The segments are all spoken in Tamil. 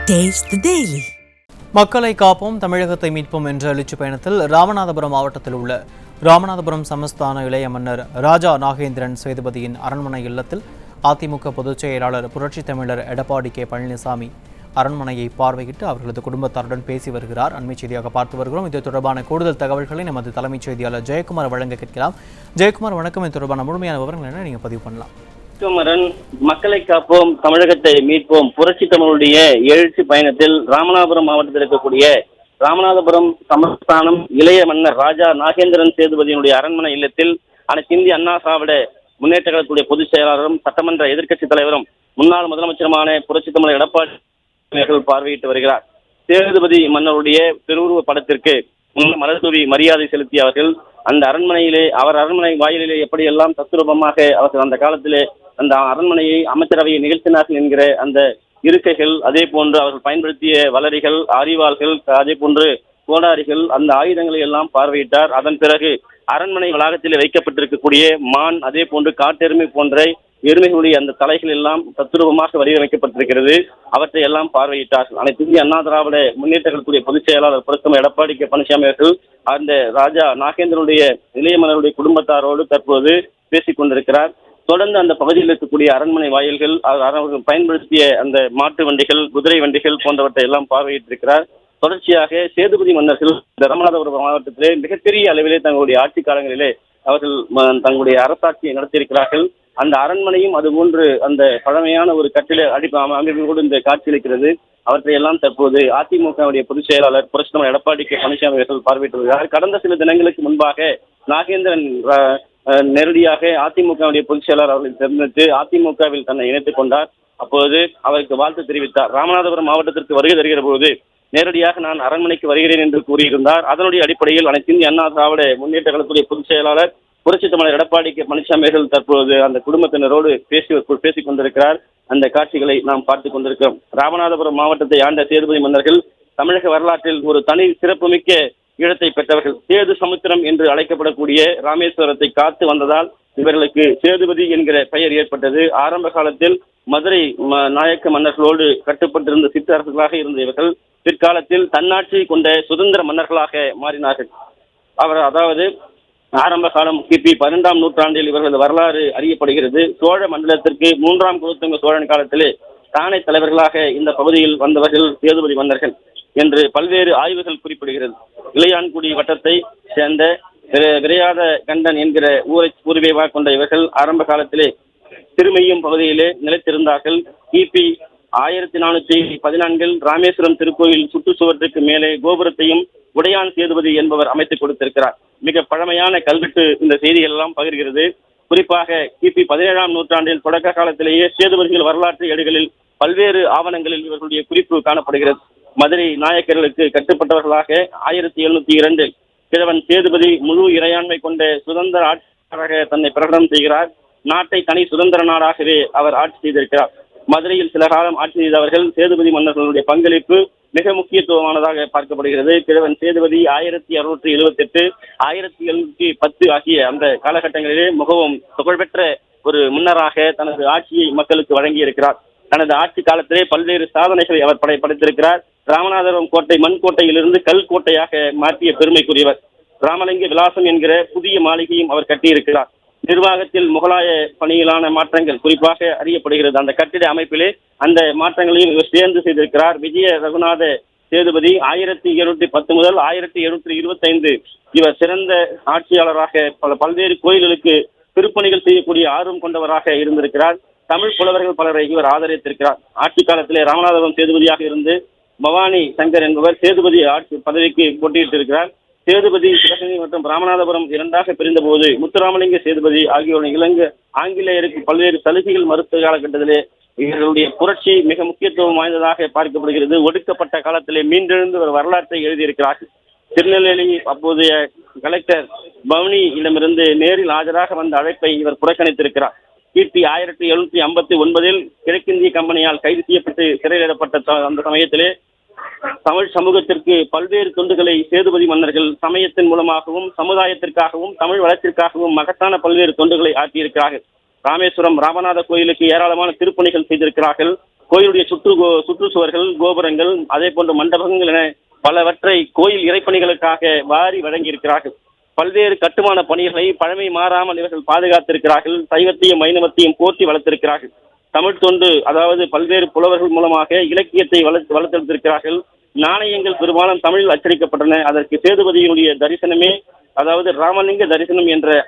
Taste the Daily. மக்களை காப்போம் தமிழகத்தை மீட்போம் என்ற எழுச்சி பயணத்தில் ராமநாதபுரம் மாவட்டத்தில் உள்ள ராமநாதபுரம் சமஸ்தான இளைய மன்னர் ராஜா நாகேந்திரன் சேதுபதியின் அரண்மனை இல்லத்தில் அதிமுக பொதுச் செயலாளர் புரட்சித் தமிழர் எடப்பாடி கே பழனிசாமி அரண்மனையை பார்வையிட்டு அவர்களது குடும்பத்தாருடன் பேசி வருகிறார். அண்மை செய்தியாக பார்த்து வருகிறோம். இது தொடர்பான கூடுதல் தகவல்களை நமது தலைமைச் செய்தியாளர் ஜெயக்குமார் வழங்க கேட்கலாம். ஜெயக்குமார், வணக்கம். இது தொடர்பான முழுமையான விவரங்கள் என்ன நீங்க பதிவு பண்ணலாம்? மக்களை காப்போம் தமிழகத்தை மீட்போம் புரட்சி தமிழுடைய எழுச்சி பயணத்தில் ராமநாதபுரம் மாவட்டத்தில் இருக்கக்கூடிய ராமநாதபுரம் சமஸ்தானம் இளைய மன்னர் ராஜா நாகேந்திரன் சேதுபதியினுடைய அரண்மனை இல்லத்தில் அனைத்து இந்திய அண்ணா திராவிட முன்னேற்ற கழகத்துடைய பொதுச் செயலாளரும் சட்டமன்ற எதிர்க்கட்சித் தலைவரும் முன்னாள் முதலமைச்சருமான புரட்சி தமிழர் எடப்பாடி பார்வையிட்டு வருகிறார். சேதுபதி மன்னருடைய திருவுருவ படத்திற்கு மலர் தூவி மரியாதை செலுத்திய அவர்கள் அந்த அரண்மனையிலே அரண்மனை வாயிலே எப்படியெல்லாம் தத்ரூபமாக அவர்கள் அந்த காலத்திலே அந்த அரண்மனையை அமைச்சரவையை நிகழ்த்தினார்கள் என்கிற அந்த இருக்கைகள், அதே போன்று அவர்கள் பயன்படுத்திய வளரிகள், அரிவாள்கள், அதே போன்று கோடாரிகள், அந்த ஆயுதங்களை எல்லாம் பார்வையிட்டார். அதன் பிறகு அரண்மனை வளாகத்தில் வைக்கப்பட்டிருக்கக்கூடிய மான், அதே போன்று காட்டெருமை போன்ற எருமைகளுடைய அந்த தலைகள் எல்லாம் தத்ரூபமாக வடிவமைக்கப்பட்டிருக்கிறது. அவற்றை எல்லாம் பார்வையிட்டார்கள். அனைத்து இந்திய அண்ணா திராவிட முன்னேற்ற கழகத்துடைய பொதுச் செயலாளர் புரட்சி எடப்பாடி கே பழனிசாமி அவர்கள் அந்த ராஜா நாகேந்திரனுடைய இளைய மன்னருடைய குடும்பத்தாரோடு தற்போது பேசிக் கொண்டிருக்கிறார். தொடர்ந்து அந்த பகுதியில் இருக்கக்கூடிய அரண்மனை வாயில்கள், அவர்கள் பயன்படுத்திய அந்த மாட்டு வண்டிகள், குதிரை வண்டிகள் போன்றவற்றை எல்லாம் பார்வையிட்டிருக்கிறார். தொடர்ச்சியாக சேதுபதி மன்னர்கள் ராமநாதபுரம் மாவட்டத்திலே மிகப்பெரிய அளவிலே தங்களுடைய ஆட்சி காலங்களிலே அவர்கள் தங்களுடைய அரசாட்சியை நடத்தியிருக்கிறார்கள். அந்த அரண்மனையும் அதுபோன்று அந்த பழமையான ஒரு கட்டிட அமைப்போடு இந்த காட்சியளிக்கிறது. அவற்றை எல்லாம் தற்போது அதிமுகவுடைய பொதுச் செயலாளர் புரட்சி தமிழர் எடப்பாடி கே பழனிசாமி அவர்கள் பார்வையிட்டு வருகிறார். கடந்த சில தினங்களுக்கு முன்பாக நாகேந்திரன் நேரடியாக அதிமுகவுடைய பொதுச் செயலாளர் அவர்களை தேர்ந்தெடுத்து அதிமுகவில் தன்னை இணைத்துக் கொண்டார். அப்போது அவருக்கு வாழ்த்து தெரிவித்தார். ராமநாதபுரம் மாவட்டத்திற்கு வருகை தருகிற போது நேரடியாக நான் அரண்மனைக்கு வருகிறேன் என்று கூறியிருந்தார். அதனுடைய அடிப்படையில் அனைத்து இந்திய அண்ணா திராவிட முன்னேற்ற கழகத்துடைய பொதுச் செயலாளர் புரட்சி தமிழர் எடப்பாடி கே பழனிசாமி அவர்கள் தற்போது அந்த குடும்பத்தினரோடு பேசிக் கொண்டிருக்கிறார். அந்த காட்சிகளை நாம் பார்த்துக் கொண்டிருக்கிறோம். ராமநாதபுரம் மாவட்டத்தை ஆண்ட சேதுபதி மன்னர்கள் தமிழக வரலாற்றில் ஒரு தனி சிறப்புமிக்க இடத்தை பெற்றவர்கள். சேது சமுத்திரம் என்று அழைக்கப்படக்கூடிய ராமேஸ்வரத்தை காத்து வந்ததால் இவர்களுக்கு சேதுபதி என்கிற பெயர் ஏற்பட்டது. ஆரம்ப காலத்தில் மதுரை நாயக்க மன்னர்களோடு கட்டுப்பட்டிருந்த சிற்றரசர்களாக இருந்த இவர்கள் பிற்காலத்தில் தன்னாட்சி கொண்ட சுதந்திர மன்னர்களாக மாறினார்கள். அதாவது ஆரம்ப காலம் கிபி 12ஆம் நூற்றாண்டில் இவர்களது வரலாறு அறியப்படுகிறது. சோழ மண்டலத்திற்கு 3ஆம் குலோத்துங்க சோழன் காலத்திலே தானே தலைவர்களாக இந்த பகுதியில் வந்தவர்கள் சேதுபதி மன்னர்கள் என்று பல்வேறு ஆய்வுகள் குறிப்பிடுகிறது. இளையான்குடி வட்டத்தை சேர்ந்த விரையாத கண்டன் என்கிற ஊரை பூர்வீகமாக கொண்ட இவர்கள் ஆரம்ப காலத்திலே திருமையும் பகுதியிலே நிலைத்திருந்தார்கள். கிபி 1414 ராமேஸ்வரம் திருக்கோயில் சுற்றுச்சுவற்றுக்கு மேலே கோபுரத்தையும் உடையான் சேதுபதி என்பவர் அமைத்துக் கொடுத்திருக்கிறார். மிக பழமையான கல்வெட்டு இந்த செய்திகள் எல்லாம் பகிர்கிறது. குறிப்பாக கிபி 17ஆம் நூற்றாண்டில் தொடக்க காலத்திலேயே சேதுபதிகள் வரலாற்று ஏடுகளில் பல்வேறு ஆவணங்களில் இவர்களுடைய குறிப்பு காணப்படுகிறது. மதுரை நாயக்கர்களுக்கு கட்டுப்பட்டவர்களாக 1702 கிழவன் சேதுபதி முழு இறையாண்மை கொண்ட சுதந்திர ஆட்சியாளராக தன்னை பிரகடனம் செய்கிறார். நாட்டை தனி சுதந்திர நாடாகவே அவர் ஆட்சி செய்திருக்கிறார். மதுரையில் சில காலம் ஆட்சி செய்தவர்கள் சேதுபதி மன்னர்களுடைய பங்களிப்பு மிக முக்கியத்துவமானதாக பார்க்கப்படுகிறது. கிழவன் சேதுபதி 1678 1710 ஆகிய அந்த காலகட்டங்களிலே மிகவும் புகழ்பெற்ற ஒரு முன்னராக தனது ஆட்சியை மக்களுக்கு வழங்கி இருக்கிறார். தனது ஆட்சி காலத்திலே பல்வேறு சாதனைகளை அவர் படைத்திருக்கிறார். ராமநாதபுரம் கோட்டை மண் கோட்டையிலிருந்து கல் கோட்டையாக மாற்றிய பெருமைக்குரியவர். ராமலிங்க விலாசம் என்கிற புதிய மாளிகையும் அவர் கட்டியிருக்கிறார். நிர்வாகத்தில் முகலாய பணியிலான மாற்றங்கள் குறிப்பாக அறியப்படுகிறது. அந்த கட்டிட அமைப்பிலே அந்த மாற்றங்களையும் இவர் சேர்ந்து செய்திருக்கிறார். விஜய ரகுநாத சேதுபதி 1710 முதல் 1725 இவர் சிறந்த ஆட்சியாளராக பல்வேறு கோயில்களுக்கு திருப்பணிகள் செய்யக்கூடிய ஆர்வம் கொண்டவராக இருந்திருக்கிறார். தமிழ் புலவர்கள் பலரை இவர் ஆதரித்திருக்கிறார். ஆட்சி காலத்திலே ராமநாதபுரம் சேதுபதியாக இருந்து பவானி சங்கர் என்பவர் சேதுபதி ஆட்சி பதவிக்கு போட்டியிட்டிருக்கிறார். சேதுபதி சிவகங்கை மற்றும் ராமநாதபுரம் இரண்டாக பிரிந்த போது முத்துராமலிங்க சேதுபதி ஆகியோருடைய ஆங்கிலேயருக்கு பல்வேறு சலுகைகள் மறுத்த காலகட்டத்திலே இவர்களுடைய புரட்சி மிக முக்கியத்துவம் வாய்ந்ததாக பார்க்கப்படுகிறது. ஒடுக்கப்பட்ட காலத்திலே மீண்டெழுந்து ஒரு வரலாற்றை எழுதியிருக்கிறார்கள். திருநெல்வேலி அப்போதைய கலெக்டர் பவனியிடமிருந்து நேரில் ஆஜராக வந்த அழைப்பை இவர் புறக்கணித்திருக்கிறார். கிபி 1759 கிழக்கிந்திய கம்பெனியால் கைது செய்யப்பட்டு சிறையிடப்பட்ட அந்த சமயத்திலே தமிழ் சமூகத்திற்கு பல்வேறு தொண்டுகளை சேதுபதி மன்னர்கள் சமயத்தின் மூலமாகவும் சமுதாயத்திற்காகவும் தமிழ் வளர்ச்சிற்காகவும் மகத்தான பல்வேறு தொண்டுகளை ஆற்றியிருக்கிறார்கள். ராமேஸ்வரம் ராமநாத கோயிலுக்கு ஏராளமான திருப்பணிகள் செய்திருக்கிறார்கள். கோயிலுடைய சுற்றுச்சுவர்கள், கோபுரங்கள், அதே போன்ற மண்டபங்கள் என பலவற்றை கோயில் இறைப்பணிகளுக்காக வாரி வழங்கியிருக்கிறார்கள். பல்வேறு கட்டுமான பணிகளை பழமை மாறாமல் இவர்கள் பாதுகாத்திருக்கிறார்கள். சைவத்தையும் வைணவத்தையும் போற்றி வளர்த்திருக்கிறார்கள். தமிழ் தொண்டு, அதாவது பல்வேறு புலவர்கள் மூலமாக இலக்கியத்தை வளர்த்தெடுத்திருக்கிறார்கள். நாணயங்கள் பெரும்பாலும் தமிழில் அச்சடிக்கப்பட்டன. அதற்கு சேதுபதியினுடைய தரிசனமே, அதாவது ராமலிங்க தரிசனம் என்ற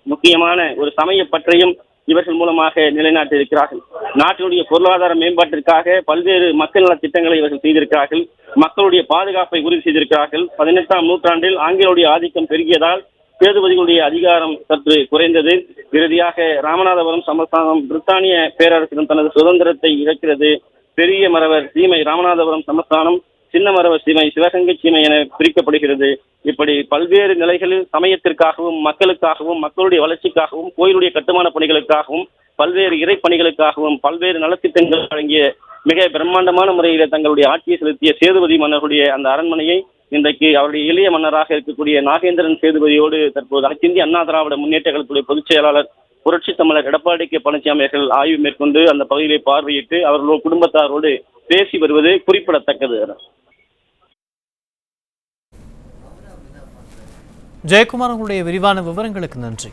முக்கியமான ஒரு சமய பற்றையும் இவர்கள் மூலமாக நிலைநாட்டியிருக்கிறார்கள். நாட்டினுடைய பொருளாதார மேம்பாட்டிற்காக பல்வேறு மக்கள் நல திட்டங்களை இவர்கள் செய்திருக்கிறார்கள். மக்களுடைய பாதுகாப்பை உறுதி செய்திருக்கிறார்கள். 18ஆம் நூற்றாண்டில் ஆங்கிலேயுடைய ஆதிக்கம் பெருகியதால் சேதுபதிகளுடைய அதிகாரம் சற்று குறைந்தது. இறுதியாக ராமநாதபுரம் சமஸ்தானம் பிரித்தானிய பேரரசிடம் தனது சுதந்திரத்தை இழக்கிறது. பெரிய மரவர் சீமை ராமநாதபுரம் சமஸ்தானம், சின்ன மரவர் சீமை சிவகங்கை சீமை என பிரிக்கப்படுகிறது. இப்படி பல்வேறு நிலைகளில் சமயத்திற்காகவும் மக்களுக்காகவும் மக்களுடைய வளர்ச்சிக்காகவும் கோயிலுடைய கட்டுமான பணிகளுக்காகவும் பல்வேறு இறைப்பணிகளுக்காகவும் பல்வேறு நலத்திட்டங்கள் வழங்கிய மிக பிரம்மாண்டமான முறையில் தங்களுடைய ஆட்சியை செலுத்திய சேதுபதி மன்னர்களுடைய அந்த அரண்மனையை இன்றைக்கு அவருடைய இளைய மன்னராக இருக்கக்கூடிய நாகேந்திரன் சேதுபதியோடு தற்போது அனைத்து இந்திய அண்ணா திராவிட முன்னேற்ற கழகத்துடைய பொதுச் செயலாளர் புரட்சி தமிழர் எடப்பாடி கே பழனிசாமி அவர்கள் ஆய்வு மேற்கொண்டு அந்த பகுதியை பார்வையிட்டு அவர்களோடு குடும்பத்தாரோடு பேசி வருவது குறிப்பிடத்தக்கது. ஜெயக்குமார், உங்களுடைய விரிவான விவரங்களுக்கு நன்றி.